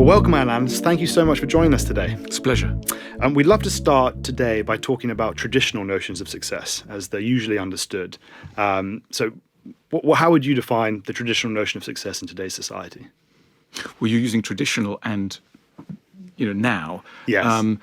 Well, welcome, Alain. Thank you so much for joining us today. It's a pleasure. We'd love to start today by talking about traditional notions of success as they're usually understood. So how would you define the traditional notion of success in today's society? Well, you're using traditional and, now. Yes.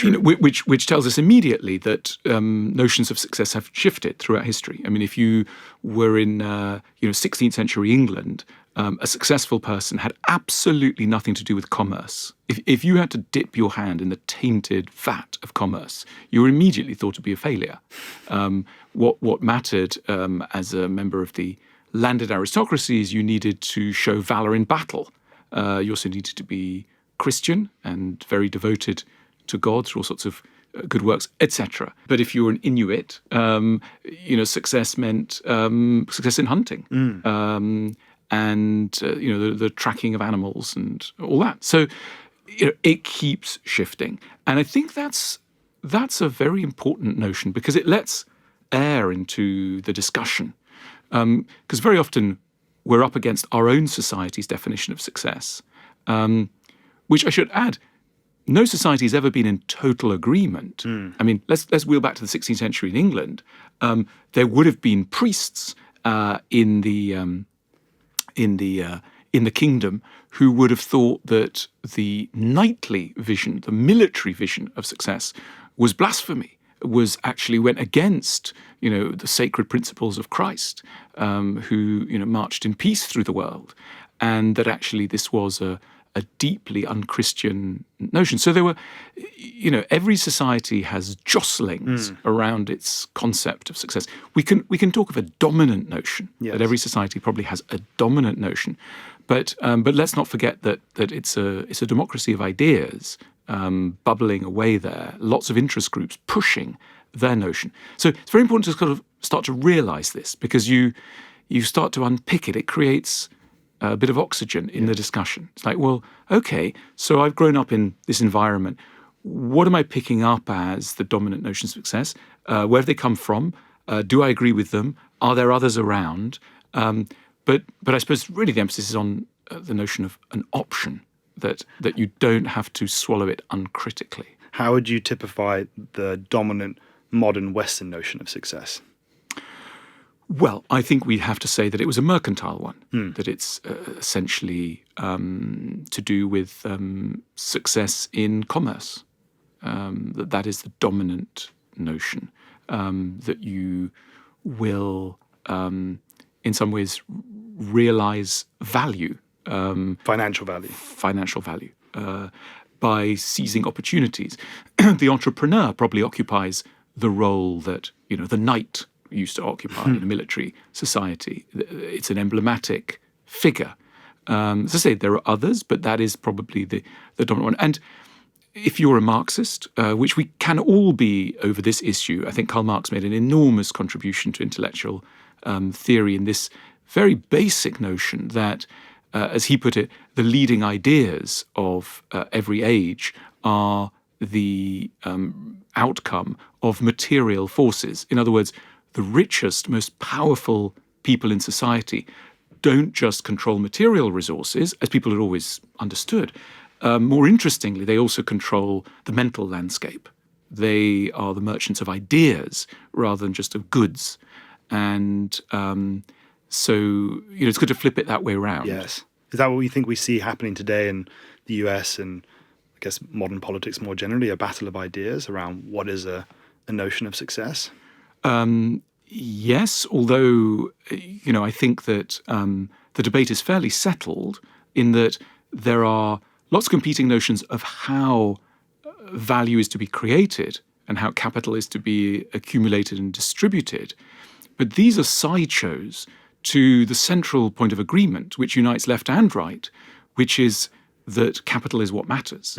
Which tells us immediately that notions of success have shifted throughout history. I mean, if you were in 16th century England, a successful person had absolutely nothing to do with commerce. If you had to dip your hand in the tainted vat of commerce, you were immediately thought to be a failure. What mattered as a member of the landed aristocracy is you needed to show valor in battle. You also needed to be Christian and very devoted to God through all sorts of good works, etc. But if you were an Inuit, success meant success in hunting. And the tracking of animals and all that. So it keeps shifting. And I think that's a very important notion because it lets air into the discussion. Because very often we're up against our own society's definition of success, which I should add, no society has ever been in total agreement. I mean, let's wheel back to the 16th century in England. There would have been priests in the kingdom who would have thought that the knightly vision, the military vision of success was blasphemy, went against, the sacred principles of Christ, who, marched in peace through the world, and that actually this was a deeply unchristian notion. So there were, every society has jostlings around its concept of success. We can talk of a dominant notion, that every society probably has a dominant notion, but let's not forget that it's a democracy of ideas bubbling away there. Lots of interest groups pushing their notion. So it's very important to sort of start to realise this because you start to unpick it. It creates a bit of oxygen in the discussion. It's like, well, okay, so I've grown up in this environment. What am I picking up as the dominant notions of success? Where have they come from? Do I agree with them? Are there others around? But I suppose really the emphasis is on the notion of an option, that you don't have to swallow it uncritically. How would you typify the dominant modern Western notion of success? Well, I think we have to say that it was a mercantile one, that it's essentially to do with success in commerce, that is the dominant notion, that you will, in some ways, realize value. Financial value. By seizing opportunities. The entrepreneur probably occupies the role that, the knight used to occupy in a military society. It's an emblematic figure. As I say, there are others, but that is probably the dominant one. And if you're a Marxist, which we can all be over this issue, I think Karl Marx made an enormous contribution to intellectual theory in this very basic notion that, as he put it, the leading ideas of every age are the outcome of material forces. In other words, the richest, most powerful people in society don't just control material resources, as people had always understood. More interestingly, they also control the mental landscape. They are the merchants of ideas rather than just of goods. And so, it's good to flip it that way around. Yes. Is that what we think we see happening today in the US and, I guess, modern politics more generally, a battle of ideas around what is a notion of success? Yes, although, I think that the debate is fairly settled in that there are lots of competing notions of how value is to be created and how capital is to be accumulated and distributed. But these are sideshows to the central point of agreement, which unites left and right, which is that capital is what matters.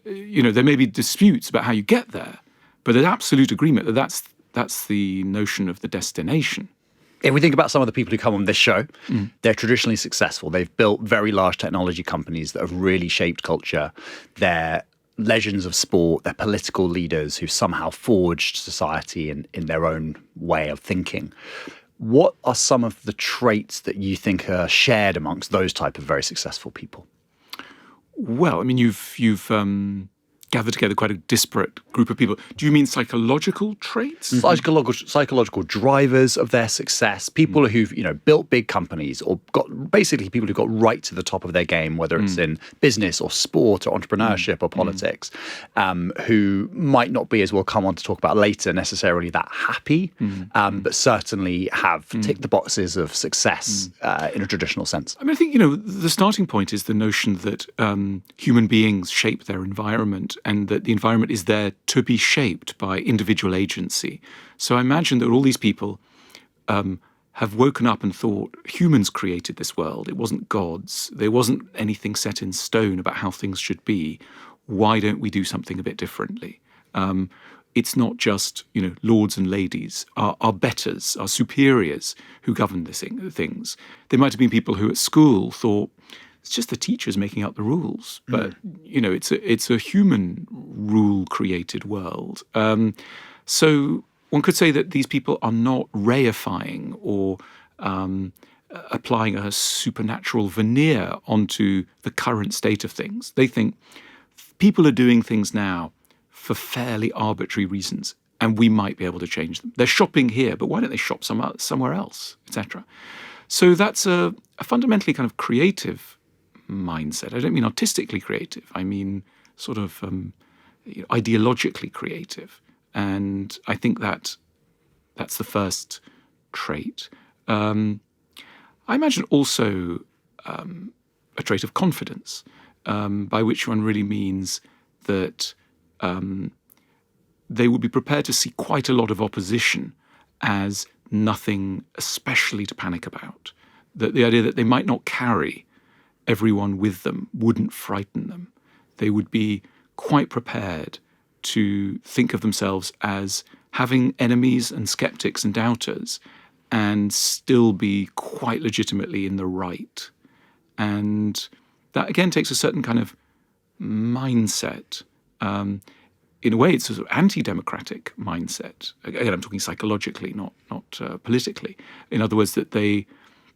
There may be disputes about how you get there, but there's absolute agreement that that's the notion of the destination. If we think about some of the people who come on this show, they're traditionally successful. They've built very large technology companies that have really shaped culture. They're legends of sport. They're political leaders who somehow forged society in their own way of thinking. What are some of the traits that you think are shared amongst those type of very successful people? Well, I mean, you've gathered together quite a disparate group of people. Do you mean psychological traits? Psychological drivers of their success, people who've built big companies, or basically people who got right to the top of their game, whether it's in business or sport or entrepreneurship or politics, who might not be, as we'll come on to talk about later, necessarily that happy, but certainly have ticked the boxes of success in a traditional sense. I mean, I think the starting point is the notion that human beings shape their environment, and that the environment is there to be shaped by individual agency. So I imagine that all these people have woken up and thought humans created this world. It wasn't gods. There wasn't anything set in stone about how things should be. Why don't we do something a bit differently? It's not just lords and ladies, our betters, our superiors who govern things. There might have been people who at school thought, it's just the teachers making up the rules, but it's a human rule-created world. So one could say that these people are not reifying or applying a supernatural veneer onto the current state of things. They think people are doing things now for fairly arbitrary reasons, and we might be able to change them. They're shopping here, but why don't they shop somewhere else, etc. So that's a fundamentally kind of creative mindset. I don't mean artistically creative. I mean sort of ideologically creative. And I think that's the first trait. I imagine also a trait of confidence, by which one really means that they would be prepared to see quite a lot of opposition as nothing especially to panic about. That the idea that they might not carry everyone with them wouldn't frighten them. They would be quite prepared to think of themselves as having enemies and skeptics and doubters and still be quite legitimately in the right. And that, again, takes a certain kind of mindset. In a way, it's a sort of anti-democratic mindset. Again, I'm talking psychologically, not politically. In other words, that they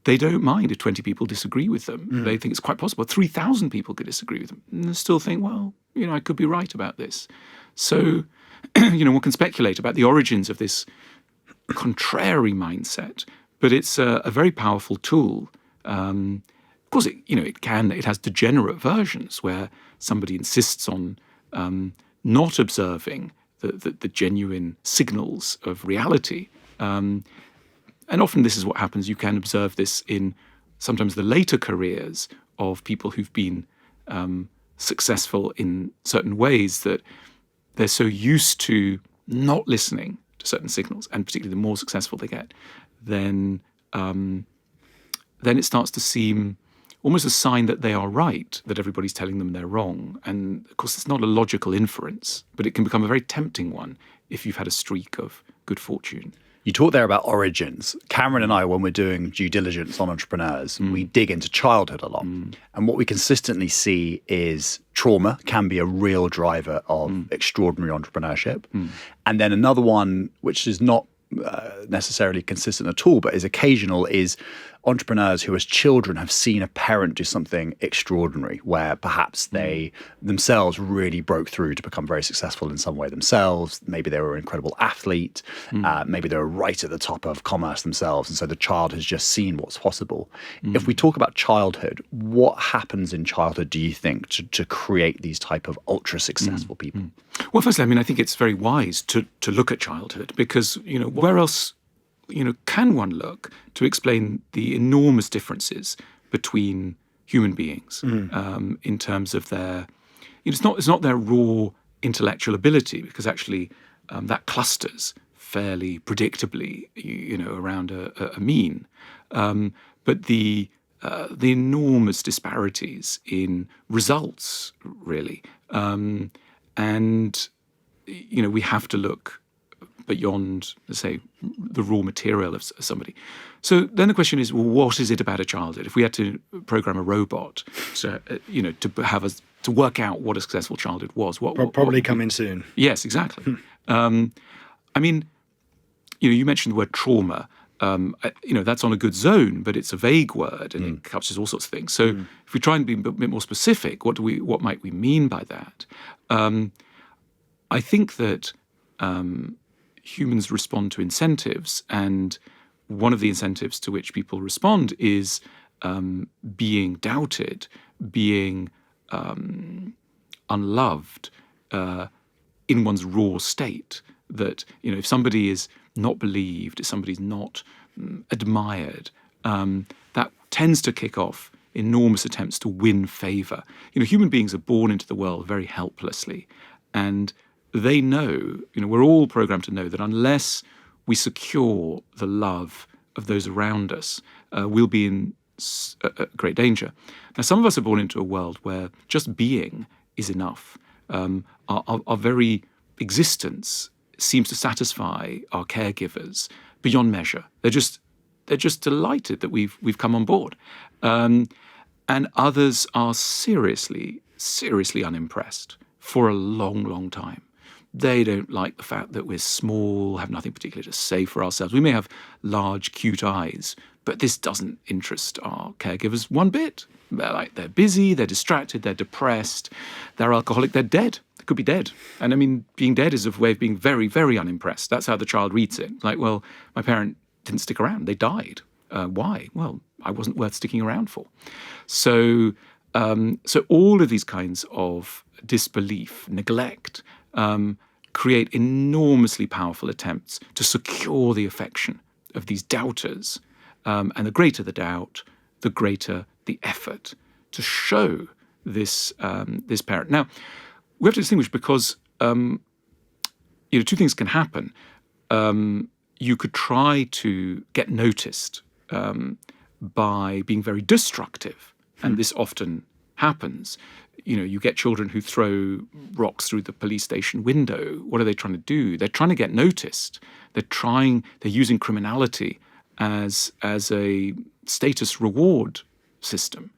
don't mind if 20 people disagree with them. They think it's quite possible 3,000 people could disagree with them and still think, well, I could be right about this. So, one can speculate about the origins of this contrary mindset, but it's a very powerful tool. Of course, it has degenerate versions where somebody insists on not observing the genuine signals of reality. And often this is what happens. You can observe this in sometimes the later careers of people who've been successful in certain ways, that they're so used to not listening to certain signals, and particularly the more successful they get, then it starts to seem almost a sign that they are right, that everybody's telling them they're wrong. And of course, it's not a logical inference, but it can become a very tempting one if you've had a streak of good fortune. You talked there about origins. Cameron and I, when we're doing due diligence on entrepreneurs, we dig into childhood a lot. And what we consistently see is trauma can be a real driver of extraordinary entrepreneurship. And then another one, which is not necessarily consistent at all, but is occasional, is entrepreneurs who as children have seen a parent do something extraordinary, where perhaps they themselves really broke through to become very successful in some way themselves. Maybe they were an incredible athlete. Maybe they were right at the top of commerce themselves. And so the child has just seen what's possible. If we talk about childhood, what happens in childhood, do you think, to create these type of ultra successful people? Well, firstly, I think it's very wise to look at childhood, because, where else can one look to explain the enormous differences between human beings in terms of their, it's not their raw intellectual ability, because actually that clusters fairly predictably, around a mean, but the enormous disparities in results, really, and we have to look beyond, let's say, the raw material of somebody. So then the question is, well, what is it about a childhood? If we had to program a robot to, to work out what a successful childhood was, what probably coming soon. Yes, exactly. You mentioned the word trauma. that's on a good zone, but it's a vague word and it captures all sorts of things. So if we try and be a bit more specific, what might we mean by that? I think that humans respond to incentives, and one of the incentives to which people respond is being doubted, being unloved in one's raw state. That if somebody is not believed, if somebody's not admired, that tends to kick off enormous attempts to win favour. Human beings are born into the world very helplessly, and they know, we're all programmed to know that unless we secure the love of those around us, we'll be in great danger. Now, some of us are born into a world where just being is enough. Our very existence seems to satisfy our caregivers beyond measure. They're just delighted that we've come on board, and others are seriously unimpressed for a long time. They don't like the fact that we're small, have nothing particular to say for ourselves. We may have large, cute eyes, but this doesn't interest our caregivers one bit. They're busy, they're distracted, they're depressed, they're alcoholic, they're dead. They could be dead. And I mean, being dead is a way of being very, very unimpressed. That's how the child reads it. Like, well, my parent didn't stick around, they died. Why? Well, I wasn't worth sticking around for. So all of these kinds of disbelief, neglect, create enormously powerful attempts to secure the affection of these doubters. And the greater the doubt, the greater the effort to show this parent. Now, we have to distinguish because two things can happen. You could try to get noticed by being very destructive, and this often happens. You get children who throw rocks through the police station window. What are they trying to do? They're trying to get noticed. They're using criminality as a status reward system,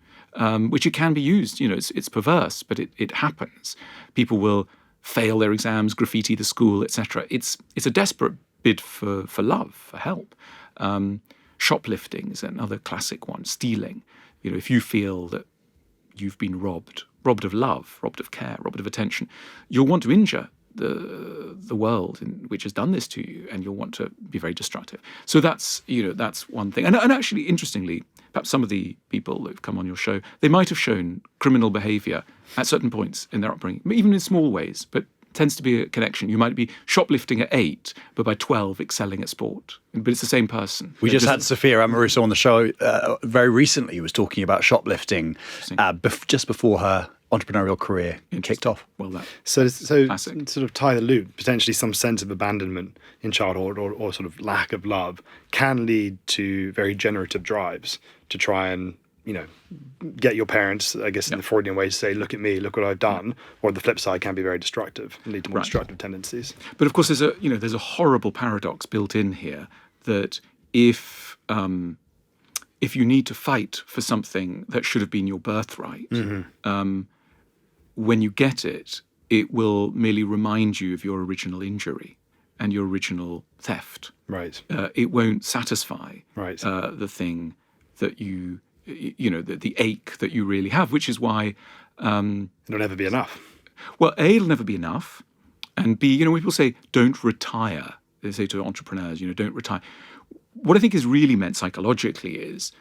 which it can be used. It's perverse, but it happens. People will fail their exams, graffiti the school, etc. It's a desperate bid for love, for help. Shoplifting is another classic one. Stealing. If you feel that you've been robbed of love, robbed of care, robbed of attention, you'll want to injure the world which has done this to you, and you'll want to be very destructive. So that's one thing. And actually, interestingly, perhaps some of the people who've come on your show, they might have shown criminal behaviour at certain points in their upbringing, even in small ways, but tends to be a connection. You might be shoplifting at 8, but by 12 excelling at sport. But it's the same person. We just had Sophia Amoruso on the show very recently, who was talking about shoplifting just before her entrepreneurial career kicked off. Well, so sort of tie the loop, potentially some sense of abandonment in childhood or sort of lack of love can lead to very generative drives to try and, get your parents, I guess, in the Freudian way, to say, look at me, look what I've done. Or the flip side can be very destructive and lead to more destructive tendencies. But of course, there's a horrible paradox built in here that if you need to fight for something that should have been your birthright, when you get it, it will merely remind you of your original injury and your original theft. Right. It won't satisfy the thing that the ache that you really have, which is why it'll never be enough. Well, A, it'll never be enough, and B, when people say don't retire, they say to entrepreneurs, don't retire. What I think is really meant psychologically is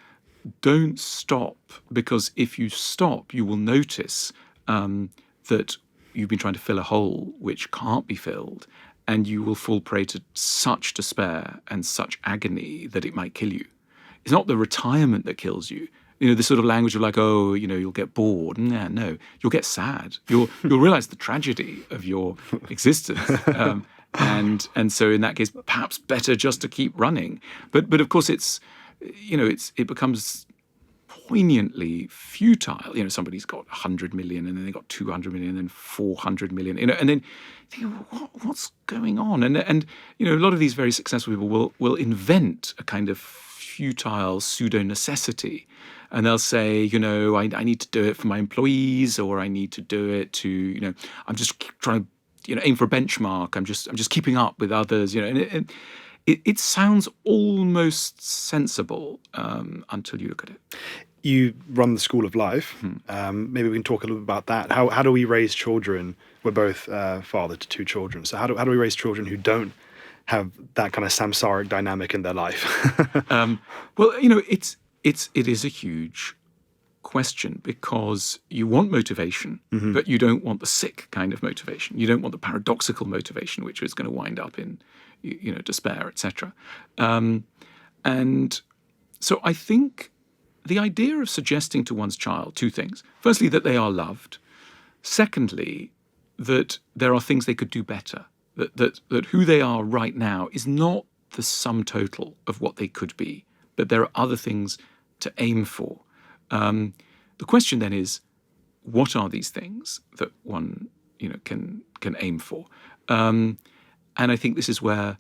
don't stop, because if you stop, you will notice that you've been trying to fill a hole which can't be filled, and you will fall prey to such despair and such agony that it might kill you. It's not the retirement that kills you. This sort of language of like, you'll get bored. No, you'll get sad. You'll realize the tragedy of your existence. And so in that case, perhaps better just to keep running. But of course it becomes poignantly futile. Somebody's got 100 million and then they got 200 million and then 400 million, and then you think, what's going on? And a lot of these very successful people will invent a kind of futile pseudo-necessity. And they'll say, I need to do it for my employees, or I need to do it to, I'm just trying to, aim for a benchmark. I'm just keeping up with others, and it sounds almost sensible until you look at it. You run the School of Life. Maybe we can talk a little bit about that. How do we raise children? We're both father to two children. So how do we raise children who don't have that kind of samsaric dynamic in their life? Well, it is a huge question, because you want motivation, but you don't want the sick kind of motivation. You don't want the paradoxical motivation, which is going to wind up in, despair, etc. And so I think the idea of suggesting to one's child two things: firstly, that they are loved; secondly, that there are things they could do better. That who they are right now is not the sum total of what they could be, but there are other things to aim for. The question then is, what are these things that one can aim for? And I think this is where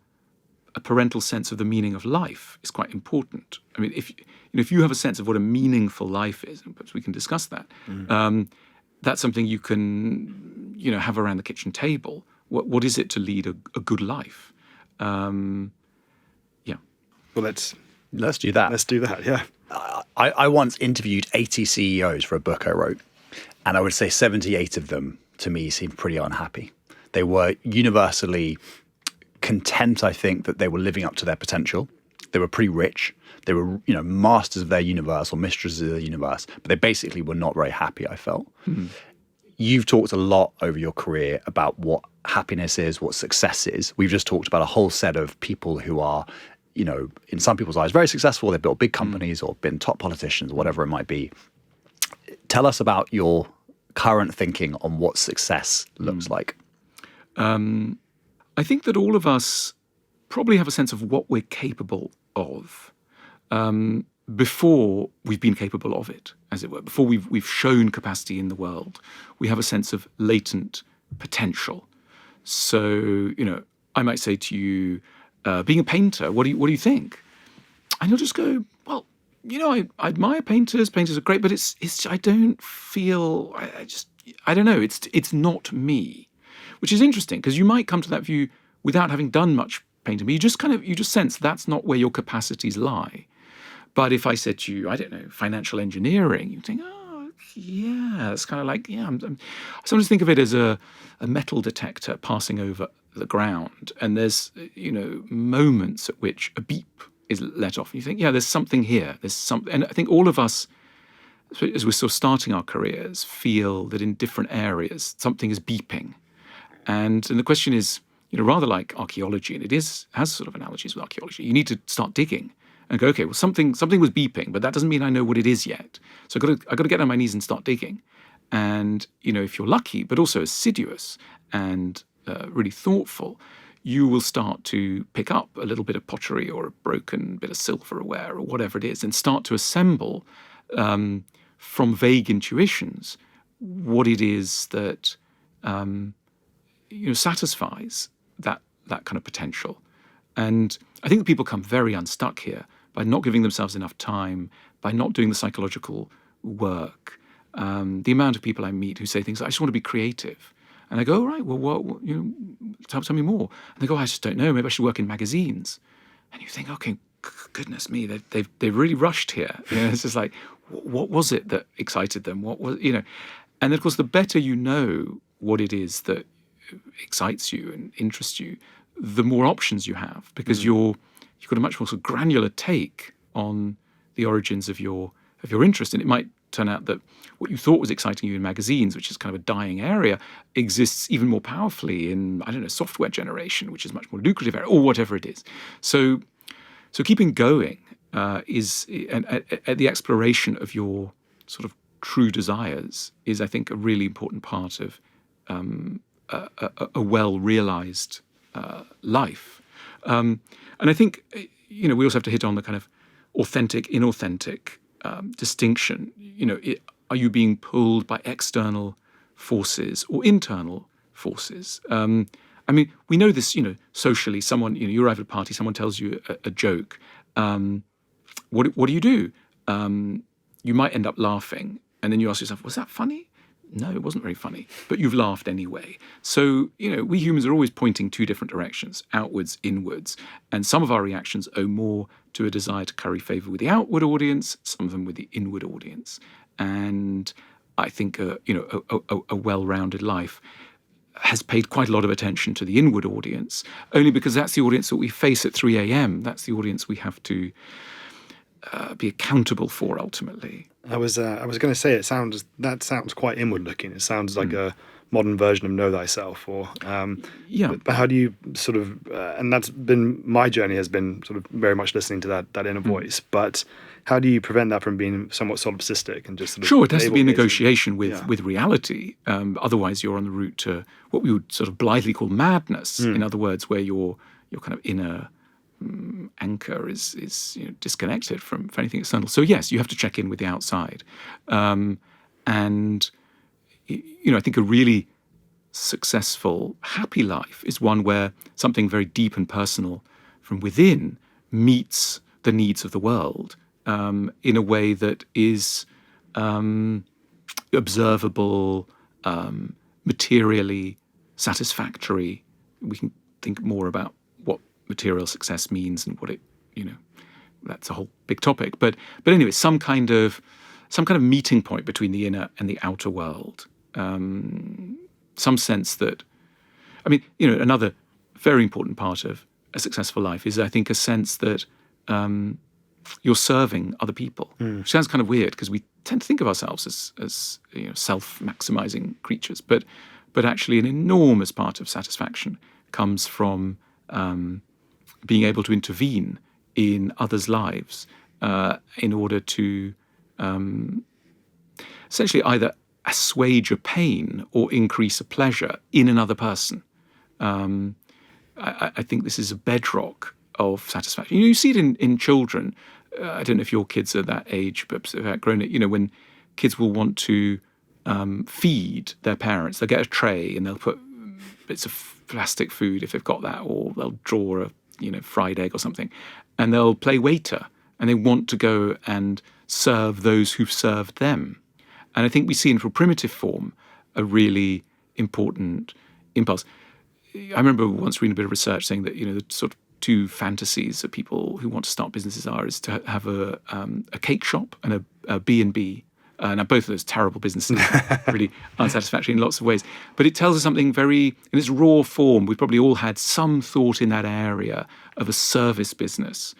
a parental sense of the meaning of life is quite important. I mean, if you have a sense of what a meaningful life is, and perhaps we can discuss that, that's something you can have around the kitchen table. What is it to lead a good life? Yeah. Well, let's do that. Let's do that. Yeah. I once interviewed 80 CEOs for a book I wrote, and I would say 78 of them, to me, seemed pretty unhappy. They were universally content, I think, that they were living up to their potential. They were pretty rich. They were, masters of their universe or mistresses of their universe, but they basically were not very happy, I felt. You've talked a lot over your career about what happiness is, what success is. We've just talked about a whole set of people who are, in some people's eyes, very successful. They've built big companies or been top politicians, whatever it might be. Tell us about your current thinking on what success looks like. I think that all of us probably have a sense of what we're capable of before we've been capable of it, as it were. Before we've shown capacity in the world, we have a sense of latent potential. So, I might say to you, being a painter, what do you think? And you'll just go, well, I admire painters. Painters are great, but it's I don't feel, I don't know. It's not me, which is interesting, because you might come to that view without having done much painting, but you just sense that's not where your capacities lie. But if I said to you, I don't know, financial engineering, you think, oh, yeah, it's kind of like, yeah. I sometimes think of it as a metal detector passing over the ground, and there's, moments at which a beep is let off, and you think, yeah, there's something here. There's something, and I think all of us, as we're sort of starting our careers, feel that in different areas something is beeping, and the question is, rather like archaeology, and it has sort of analogies with archaeology. You need to start digging and go, okay, well, something was beeping, but that doesn't mean I know what it is yet. So I got to get on my knees and start digging. And if you're lucky, but also assiduous and really thoughtful, you will start to pick up a little bit of pottery or a broken bit of silverware or whatever it is, and start to assemble from vague intuitions what it is that satisfies that kind of potential. And I think people come very unstuck here by not giving themselves enough time, by not doing the psychological work. The amount of people I meet who say things like, I just want to be creative. And I go, all right, well, what tell me more. And they go, I just don't know. Maybe I should work in magazines. And you think, okay, goodness me, they've really rushed here. It's just like, what was it that excited them? What was, And then, of course, the better you know what it is that excites you and interests you, the more options you have, because you've got a much more sort of granular take on the origins of your interest. And it might turn out that what you thought was exciting you in magazines, which is kind of a dying area, exists even more powerfully in, software generation, which is much more lucrative area, or whatever it is. So keeping going is at the exploration of your sort of true desires is, I think, a really important part of a well-realized life. And I think, we also have to hit on the kind of authentic, inauthentic distinction. Are you being pulled by external forces or internal forces? We know this, socially. Someone, you arrive at a party, someone tells you a joke. What do? You might end up laughing, and then you ask yourself, was that funny? no, it wasn't very funny, but you've laughed anyway. So, we humans are always pointing two different directions, outwards, inwards. And some of our reactions owe more to a desire to curry favor with the outward audience, some of them with the inward audience. And I think, a well-rounded life has paid quite a lot of attention to the inward audience, only because that's the audience that we face at 3 a.m. That's the audience we have to be accountable for ultimately. I was going to say that sounds quite inward looking. It sounds like a modern version of know thyself, or But how do you sort of and that's been my journey, has been sort of very much listening to that inner voice. But how do you prevent that from being somewhat solipsistic and just sort of Sure, it has to be a navel-gazing? negotiation with reality. Otherwise, you're on the route to what we would sort of blithely call madness. In other words, where your kind of inner anchor is disconnected from anything external. So yes, you have to check in with the outside, and I think a really successful, happy life is one where something very deep and personal from within meets the needs of the world in a way that is observable, materially satisfactory. We can think more about what material success means and what it, that's a whole big topic. But anyway, some kind of meeting point between the inner and the outer world. Some sense that, another very important part of a successful life is, I think, a sense that you're serving other people. Which sounds kind of weird because we tend to think of ourselves as self-maximizing creatures, but actually an enormous part of satisfaction comes from being able to intervene in others' lives in order to essentially either assuage a pain or increase a pleasure in another person. I think this is a bedrock of satisfaction. You see it in children. I don't know if your kids are that age, but have outgrown it. When kids will want to feed their parents, they'll get a tray and they'll put bits of plastic food if they've got that, or they'll draw a fried egg or something, and they'll play waiter, and they want to go and serve those who've served them. And I think we see in a primitive form a really important impulse. I remember once reading a bit of research saying that the sort of two fantasies that people who want to start businesses is to have a cake shop and a B&B. Now, both of those terrible businesses, really unsatisfactory in lots of ways. But it tells us something very, in its raw form, we've probably all had some thought in that area of a service business,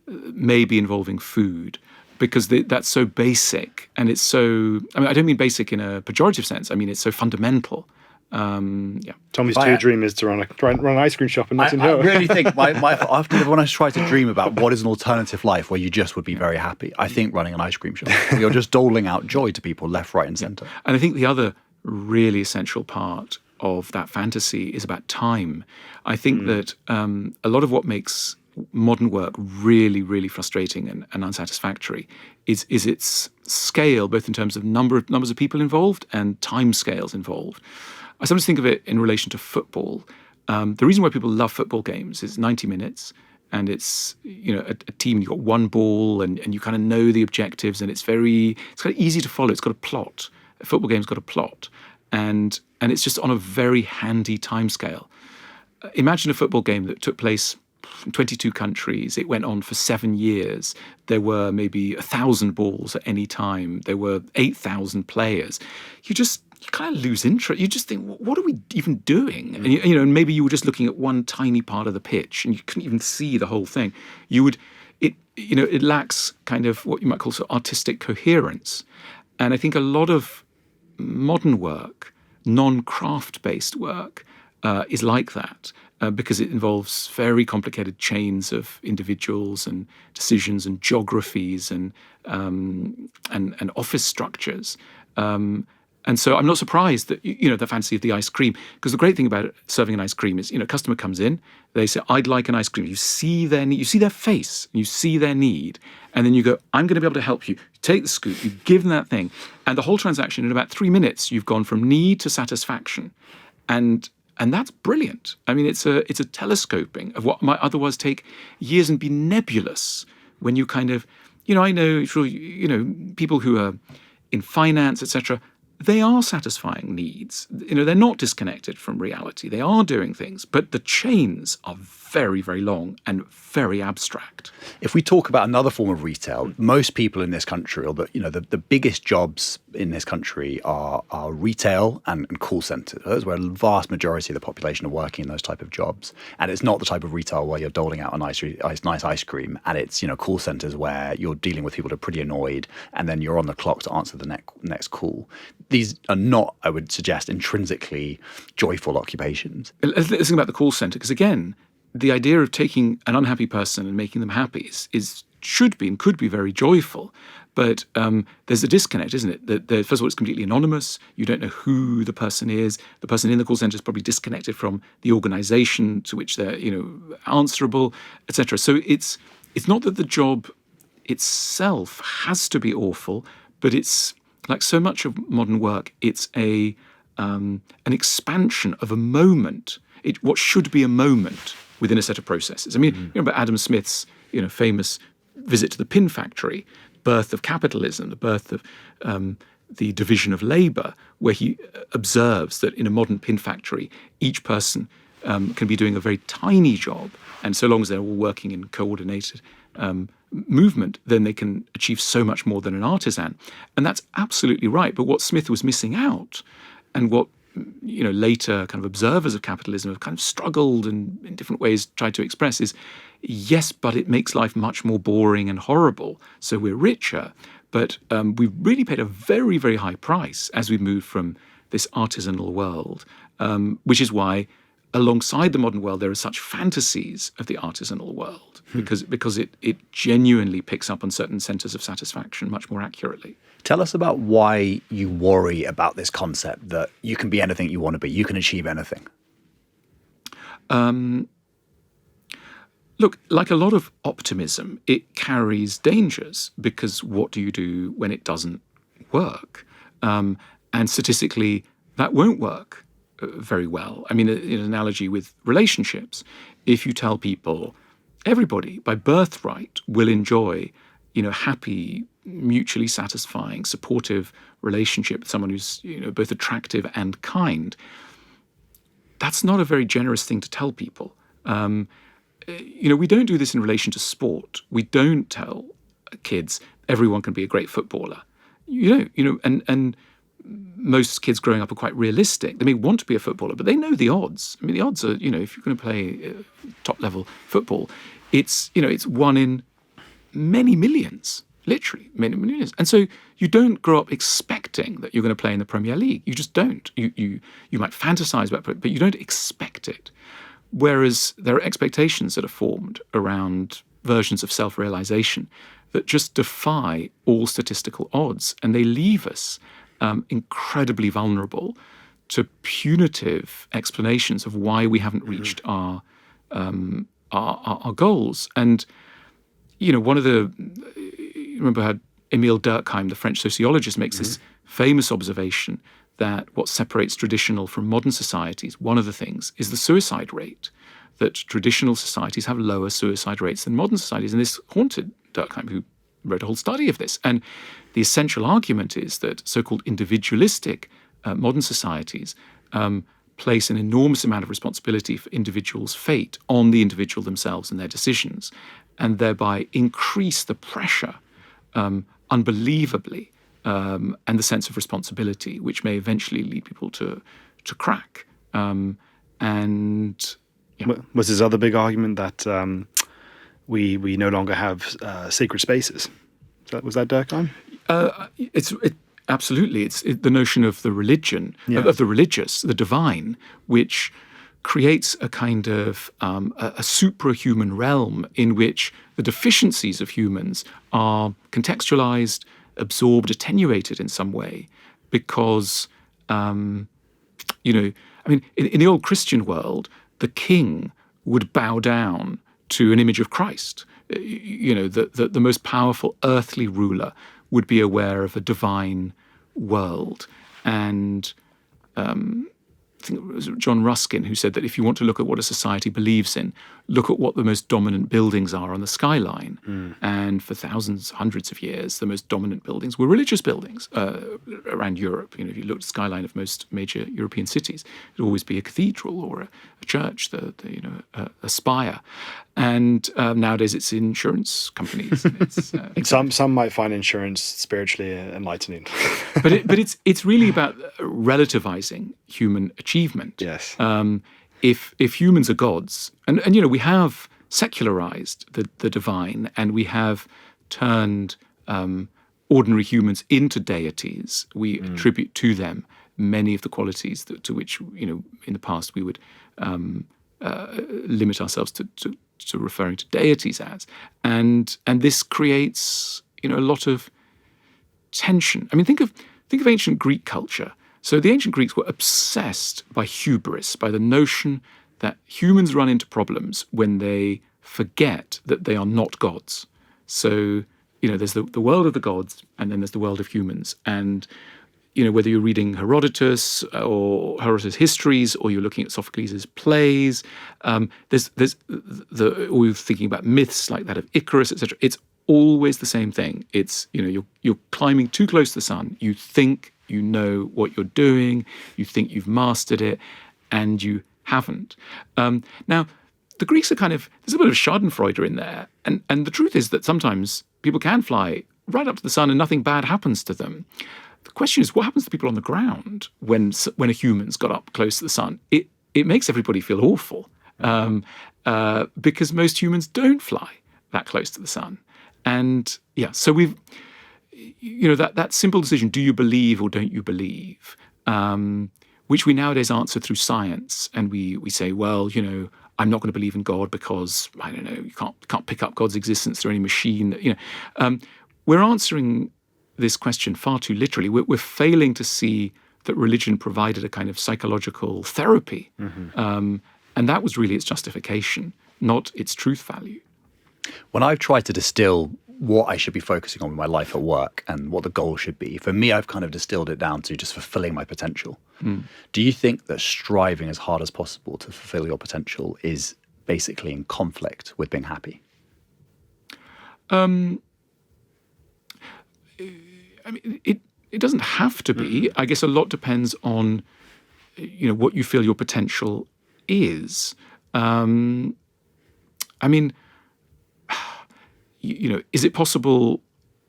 maybe involving food, because that's so basic. And it's so, I don't mean basic in a pejorative sense. I mean, it's so fundamental. Tommy's dream is to run an ice cream shop in Notting Hill. I really think often when I try to dream about what is an alternative life where you just would be very happy, I think running an ice cream shop. You're just doling out joy to people left, right, and centre. And I think the other really essential part of that fantasy is about time. I think that a lot of what makes modern work really, really frustrating and unsatisfactory is its scale, both in terms of numbers of people involved and time scales involved. I sometimes think of it in relation to football. The reason why people love football games is 90 minutes, and it's a team. You've got one ball, and you kind of know the objectives, and it's kind of easy to follow. It's got a plot. A football game's got a plot, and it's just on a very handy timescale. Imagine a football game that took place in 22 countries. It went on for 7 years. There were maybe 1,000 balls at any time. There were 8,000 players. You kind of lose interest. You just think, what are we even doing? And and maybe you were just looking at one tiny part of the pitch, and you couldn't even see the whole thing. It lacks kind of what you might call sort of artistic coherence. And I think a lot of modern work, non-craft-based work, is like that. Because it involves very complicated chains of individuals and decisions and geographies and office structures. And so I'm not surprised that, the fantasy of the ice cream, because the great thing about serving an ice cream is, a customer comes in, they say, I'd like an ice cream. You see their need, you see their face, you see their need, and then you go, I'm going to be able to help you. You take the scoop, you give them that thing, and the whole transaction, in about 3 minutes, you've gone from need to satisfaction. And that's brilliant. I mean, it's a telescoping of what might otherwise take years and be nebulous when you kind of, I know, people who are in finance, etc., they are satisfying needs. They're not disconnected from reality. They are doing things, but the chains are very, very long and very abstract. If we talk about another form of retail, most people in this country, or the biggest jobs in this country are retail and call centers. Those where the vast majority of the population are working in those type of jobs. And it's not the type of retail where you're doling out a nice ice cream. And it's call centers where you're dealing with people that are pretty annoyed, and then you're on the clock to answer the next call. These are not, I would suggest, intrinsically joyful occupations. Let's think about the call center, because again, the idea of taking an unhappy person and making them happy should be and could be very joyful. But there's a disconnect, isn't it? That first of all, it's completely anonymous. You don't know who the person is. The person in the call center is probably disconnected from the organization to which they're answerable, etc. So it's not that the job itself has to be awful, but it's like so much of modern work. It's an expansion of a moment. What should be a moment within a set of processes. I mean, you remember Adam Smith's famous visit to the pin factory, birth of capitalism, the birth of the division of labor, where he observes that in a modern pin factory, each person can be doing a very tiny job, and so long as they're all working in coordinated movement, then they can achieve so much more than an artisan. And that's absolutely right. But what Smith was missing out, and what later kind of observers of capitalism have kind of struggled and in different ways tried to express is, yes, but it makes life much more boring and horrible. So we're richer, but we've really paid a very, very high price as we move from this artisanal world, which is why alongside the modern world, there are such fantasies of the artisanal world because it genuinely picks up on certain centers of satisfaction much more accurately. Tell us about why you worry about this concept that you can be anything you want to be, you can achieve anything. Look, like a lot of optimism, it carries dangers, because what do you do when it doesn't work? And statistically, that won't work very well. I mean, in an analogy with relationships, if you tell people everybody by birthright will enjoy, happy, mutually satisfying, supportive relationship with someone who's, both attractive and kind, that's not a very generous thing to tell people. We don't do this in relation to sport. We don't tell kids everyone can be a great footballer. And most kids growing up are quite realistic. They may want to be a footballer, but they know the odds. I mean, the odds are, if you're going to play top-level football, it's one in many millions, literally many millions. And so you don't grow up expecting that you're going to play in the Premier League. You just don't. You might fantasize about it, but you don't expect it. Whereas there are expectations that are formed around versions of self-realization that just defy all statistical odds, and they leave us incredibly vulnerable to punitive explanations of why we haven't reached our goals. And one of the, remember how Émile Durkheim, the French sociologist, makes this famous observation that what separates traditional from modern societies, one of the things, is the suicide rate. That traditional societies have lower suicide rates than modern societies, and this haunted Durkheim, who wrote a whole study of this. And the essential argument is that so-called individualistic modern societies place an enormous amount of responsibility for individuals' fate on the individual themselves and their decisions, and thereby increase the pressure unbelievably, and the sense of responsibility, which may eventually lead people to crack. Was his other big argument that we no longer have sacred spaces? Was that Durkheim? Absolutely. It's the notion of the religion, of the religious, the divine, which creates a kind of a suprahuman realm in which the deficiencies of humans are contextualized, absorbed, attenuated in some way, because, in the old Christian world, the king would bow down to an image of Christ. The most powerful earthly ruler would be aware of a divine world. And I think it was John Ruskin who said that if you want to look at what a society believes in, look at what the most dominant buildings are on the skyline. And for thousands, hundreds of years, the most dominant buildings were religious buildings around Europe. If you look at the skyline of most major European cities, it would always be a cathedral or a church, a spire. And nowadays it's insurance companies. Some might find insurance spiritually enlightening. but it's really about relativizing human achievement. Yes. If humans are gods, and we have secularized the divine, and we have turned ordinary humans into deities, we attribute to them many of the qualities to which in the past we would limit ourselves to referring to deities as, and this creates a lot of tension. I mean, think of ancient Greek culture. So the ancient Greeks were obsessed by hubris, by the notion that humans run into problems when they forget that they are not gods. So, there's the world of the gods, and then there's the world of humans. And, whether you're reading Herodotus or Herodotus' histories, or you're looking at Sophocles' plays, or you're thinking about myths like that of Icarus, etc. It's always the same thing. It's, you're climbing too close to the sun. You think you know what you're doing, you think you've mastered it, and you haven't. Now, the Greeks are there's a bit of schadenfreude in there, and the truth is that sometimes people can fly right up to the sun and nothing bad happens to them. The question is, what happens to people on the ground when a human's got up close to the sun? It makes everybody feel awful, because most humans don't fly that close to the sun. And so we've, that simple decision, do you believe or don't you believe, which we nowadays answer through science. And we say, well, I'm not going to believe in God because, I don't know, you can't pick up God's existence through any machine. We're answering this question far too literally. We're failing to see that religion provided a kind of psychological therapy. And that was really its justification, not its truth value. When I've tried to distill what I should be focusing on in my life at work and what the goal should be, for me, I've kind of distilled it down to just fulfilling my potential. Do you think that striving as hard as possible to fulfill your potential is basically in conflict with being happy? I mean, it doesn't have to be. I guess a lot depends on, what you feel your potential is. I mean, is it possible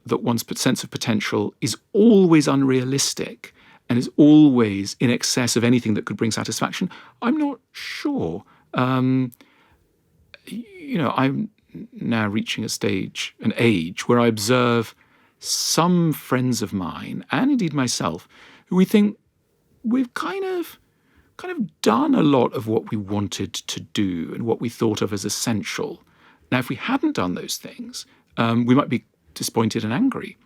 that one's sense of potential is always unrealistic and is always in excess of anything that could bring satisfaction? I'm not sure. I'm now reaching an age where I observe some friends of mine, and indeed myself, who we think we've kind of done a lot of what we wanted to do and what we thought of as essential. Now, if we hadn't done those things, we might be disappointed and angry.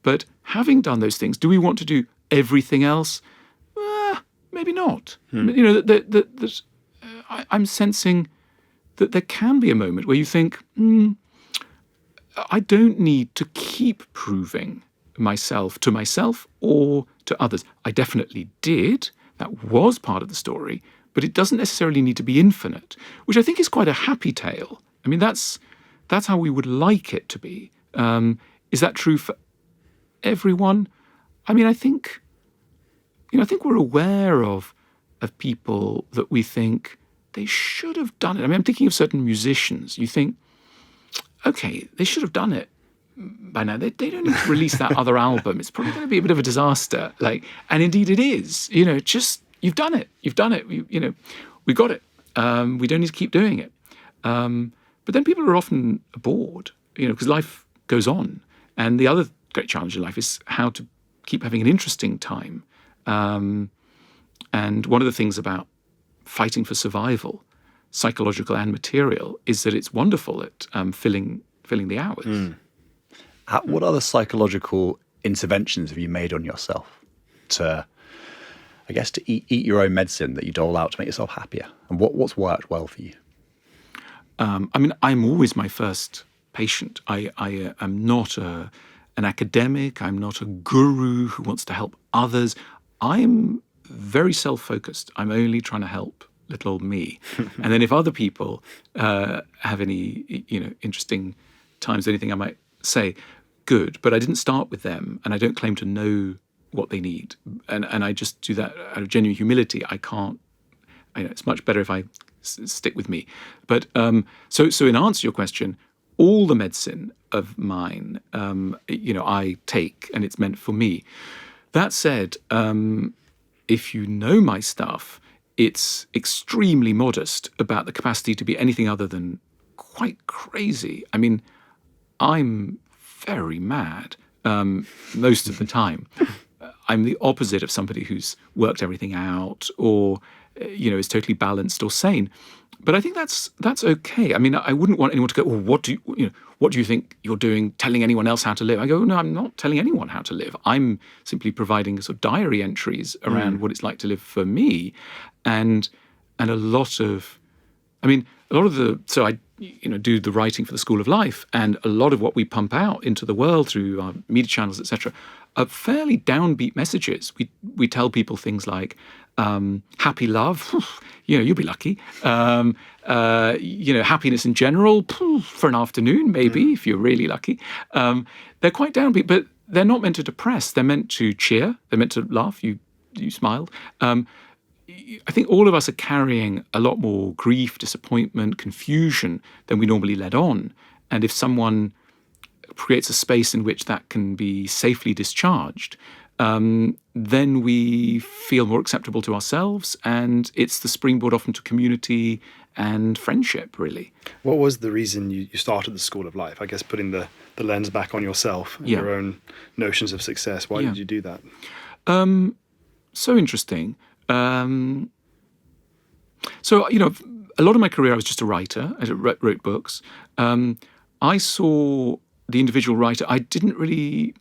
But having done those things, do we want to do everything else? Maybe not. I'm sensing that there can be a moment where you think, I don't need to keep proving myself to myself or to others. I definitely did. That was part of the story, but it doesn't necessarily need to be infinite, which I think is quite a happy tale. I mean, that's how we would like it to be. Is that true for everyone? I mean, I think we're aware of people that we think they should have done it. I mean, I'm thinking of certain musicians. You think, okay, they should have done it by now. They don't need to release that other album. It's probably going to be a bit of a disaster. And indeed it is. Just you've done it. We got it. We don't need to keep doing it. But then people are often bored, because life goes on. And the other great challenge in life is how to keep having an interesting time. And one of the things about fighting for survival, psychological and material, is that it's wonderful at filling the hours. What other psychological interventions have you made on yourself to eat your own medicine that you dole out to make yourself happier? And what's worked well for you? I mean, I'm always my first patient. I am not an academic. I'm not a guru who wants to help others. I'm very self-focused. I'm only trying to help little old me. And then if other people have any, interesting times, anything I might say, good. But I didn't start with them, and I don't claim to know what they need. And I just do that out of genuine humility. I can't. It's much better if I stick with me. But so in answer to your question, all the medicine of mine, I take, and it's meant for me. That said, if you know my stuff, it's extremely modest about the capacity to be anything other than quite crazy. I mean, I'm very mad most of the time. I'm the opposite of somebody who's worked everything out or, is totally balanced or sane. But I think that's okay. I mean, I wouldn't want anyone to go, well, what do you think you're doing, telling anyone else how to live? I go, no, I'm not telling anyone how to live. I'm simply providing sort of diary entries around what it's like to live for me. And a lot of so I do the writing for the School of Life, and a lot of what we pump out into the world through our media channels, etc., are fairly downbeat messages. We tell people things like, happy love, you'll be lucky. Happiness in general, for an afternoon, maybe, if you're really lucky. They're quite downbeat, but they're not meant to depress. They're meant to cheer. They're meant to laugh. You smiled. I think all of us are carrying a lot more grief, disappointment, confusion than we normally let on. And if someone creates a space in which that can be safely discharged, then we feel more acceptable to ourselves, and it's the springboard often to community and friendship, really. What was the reason you started the School of Life? I guess putting the lens back on yourself and your own notions of success. Why did you do that? So interesting. So, a lot of my career I was just a writer. I wrote books. I saw the individual writer. I didn't really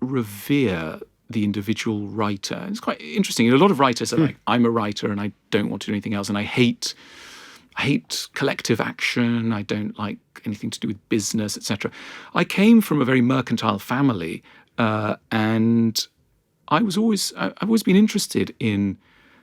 revere the individual writer. It's quite interesting. A lot of writers are like, I'm a writer and I don't want to do anything else, and I hate collective action. I don't like anything to do with business, etc. I came from a very mercantile family, and I've always been interested in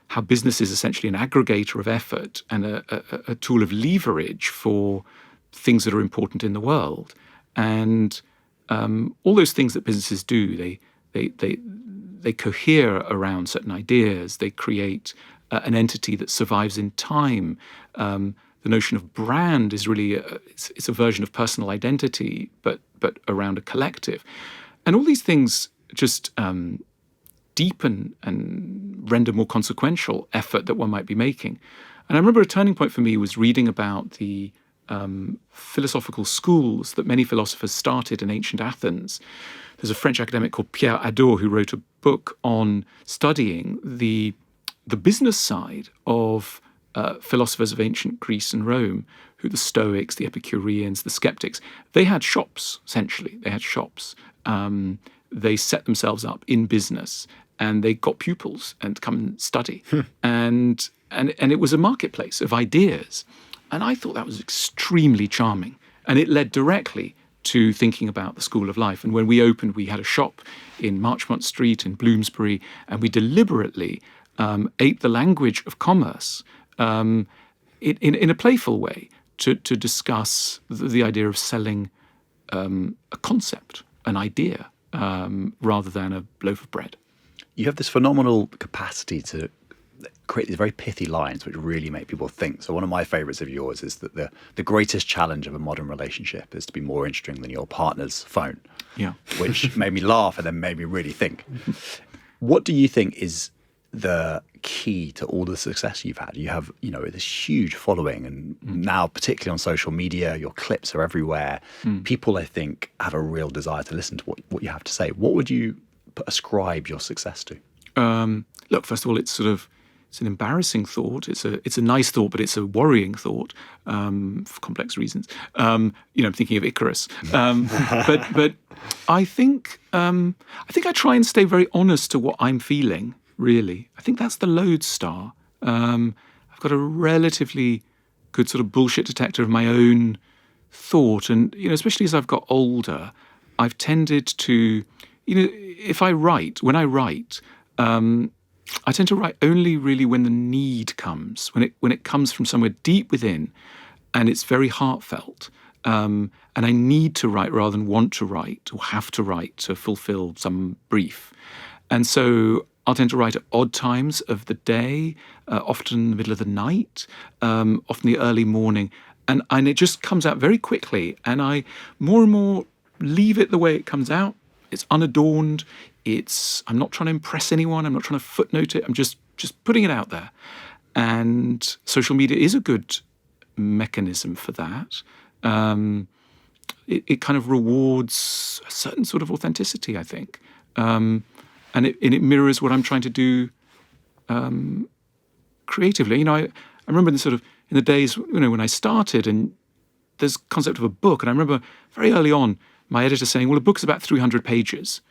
how business is essentially an aggregator of effort and a tool of leverage for things that are important in the world. And all those things that businesses do, they cohere around certain ideas. They create an entity that survives in time. The notion of brand is really it's a version of personal identity, but around a collective. And all these things just deepen and render more consequential effort that one might be making. And I remember a turning point for me was reading about the philosophical schools that many philosophers started in ancient Athens. There's a French academic called Pierre Hadot who wrote a book on studying the business side of philosophers of ancient Greece and Rome, who the Stoics, the Epicureans, the Skeptics. They had shops, essentially. They had shops. They set themselves up in business, and they got pupils and come and study. And it was a marketplace of ideas. And I thought that was extremely charming. And it led directly to thinking about the School of Life. And when we opened, we had a shop in Marchmont Street in Bloomsbury, and we deliberately ate the language of commerce in a playful way to discuss the idea of selling a concept, an idea, rather than a loaf of bread. You have this phenomenal capacity to create these very pithy lines which really make people think. So one of my favourites of yours is that the greatest challenge of a modern relationship is to be more interesting than your partner's phone. Yeah. Which made me laugh and then made me really think. What do you think is the key to all the success you've had? You have, this huge following, and now particularly on social media, your clips are everywhere. People, I think, have a real desire to listen to what you have to say. What would you ascribe your success to? Look, first of all, it's an embarrassing thought. It's a nice thought, but it's a worrying thought for complex reasons. I'm thinking of Icarus. But I think I try and stay very honest to what I'm feeling. Really, I think that's the lodestar. I've got a relatively good sort of bullshit detector of my own thought, and especially as I've got older, I've tended to, when I write, I tend to write only really when the need comes, when it comes from somewhere deep within, and it's very heartfelt. And I need to write rather than want to write or have to write to fulfill some brief. And so I'll tend to write at odd times of the day, often in the middle of the night, often the early morning. And it just comes out very quickly. And I more and more leave it the way it comes out. It's unadorned. I'm not trying to impress anyone. I'm not trying to footnote it. I'm just putting it out there. And social media is a good mechanism for that. It kind of rewards a certain sort of authenticity, I think. And it mirrors what I'm trying to do creatively. You know, I remember in the days, you know, when I started, and there's concept of a book, and I remember very early on my editor saying, well, a book's about 300 pages.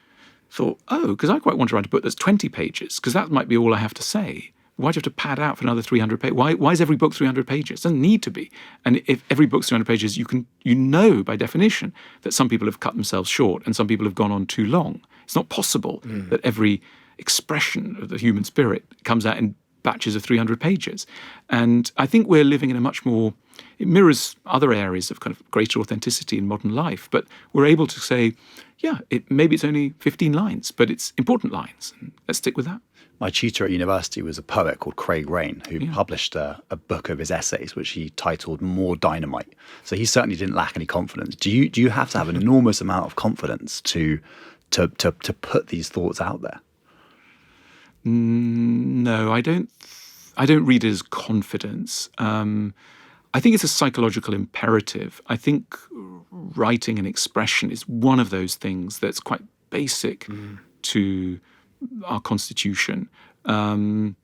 Thought, because I quite want to write a book that's 20 pages, because that might be all I have to say. Why do you have to pad out for another 300 pages? Why is every book 300 pages? It doesn't need to be. And if every book's 300 pages, you know by definition that some people have cut themselves short and some people have gone on too long. It's not possible that every expression of the human spirit comes out in batches of 300 pages. And I think we're living in a much more, it mirrors other areas of kind of greater authenticity in modern life, but we're able to say, yeah, maybe it's only 15 lines, but it's important lines. And let's stick with that. My tutor at university was a poet called Craig Raine, who published a book of his essays, which he titled More Dynamite. So he certainly didn't lack any confidence. Do you have to have an enormous amount of confidence to put these thoughts out there? No, I don't read it as confidence. I think it's a psychological imperative. I think writing and expression is one of those things that's quite basic to our constitution. I mean,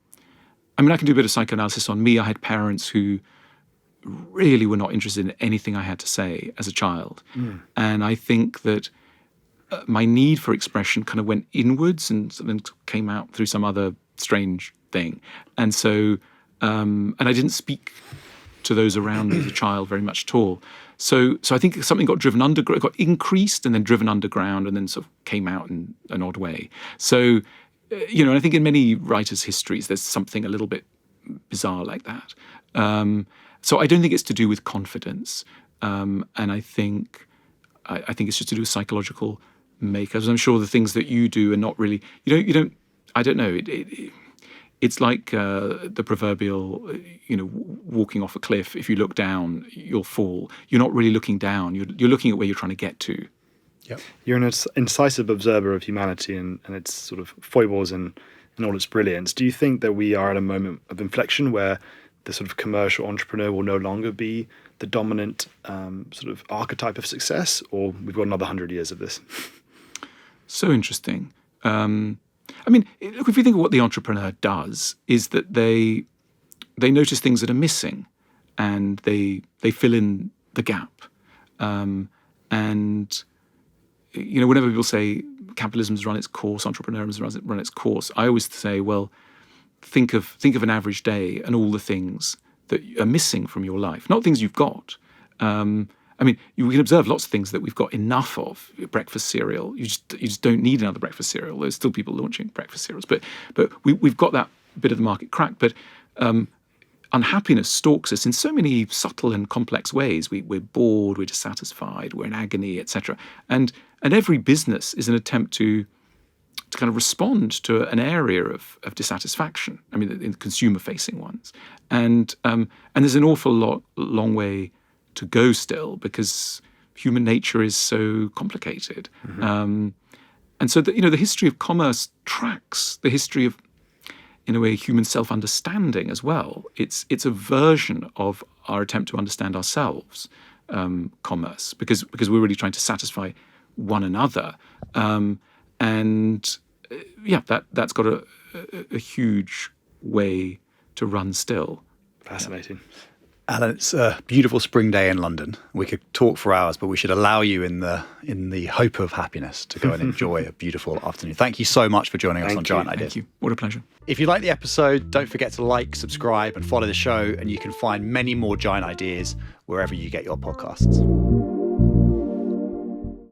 I can do a bit of psychoanalysis on me. I had parents who really were not interested in anything I had to say as a child. And I think that my need for expression kind of went inwards and then came out through some other strange thing. And so, and I didn't speak to those around me as a child very much at all. So I think something got increased and then driven underground and then sort of came out in an odd way. So, you know, and I think in many writers' histories, there's something a little bit bizarre like that. So I don't think it's to do with confidence. And I think it's just to do with psychological makeup. I'm sure the things that you do are not really, you don't, I don't know, it's like the proverbial, you know, walking off a cliff. If you look down, you'll fall. You're not really looking down. You're looking at where you're trying to get to. Yep. You're an incisive observer of humanity and its sort of foibles and all its brilliance. Do you think that we are at a moment of inflection where the sort of commercial entrepreneur will no longer be the dominant sort of archetype of success, or we've got another 100 years of this? So interesting. I mean, look, if you think of what the entrepreneur does, is that they notice things that are missing, and they fill in the gap. And you know, whenever people say capitalism's run its course, entrepreneurialism's run its course, I always say, well, think of an average day and all the things that are missing from your life, not things you've got. I mean, you can observe lots of things that we've got enough of. Breakfast cereal, you just don't need another breakfast cereal. There's still people launching breakfast cereals, but we've got that bit of the market cracked. But unhappiness stalks us in so many subtle and complex ways. We're bored, we're dissatisfied, we're in agony, etc. And every business is an attempt to kind of respond to an area of dissatisfaction. I mean, in consumer-facing ones, and there's an awful long way to go still, because human nature is so complicated. And so the history of commerce tracks the history of, in a way, human self-understanding as well. It's a version of our attempt to understand ourselves, commerce, because we're really trying to satisfy one another. That's got a huge way to run still. Fascinating. Alan, it's a beautiful spring day in London. We could talk for hours, but we should allow you in the hope of happiness to go and enjoy a beautiful afternoon. Thank you so much for joining us on Giant Ideas. Thank you. What a pleasure. If you like the episode, don't forget to like, subscribe, and follow the show, and you can find many more Giant Ideas wherever you get your podcasts.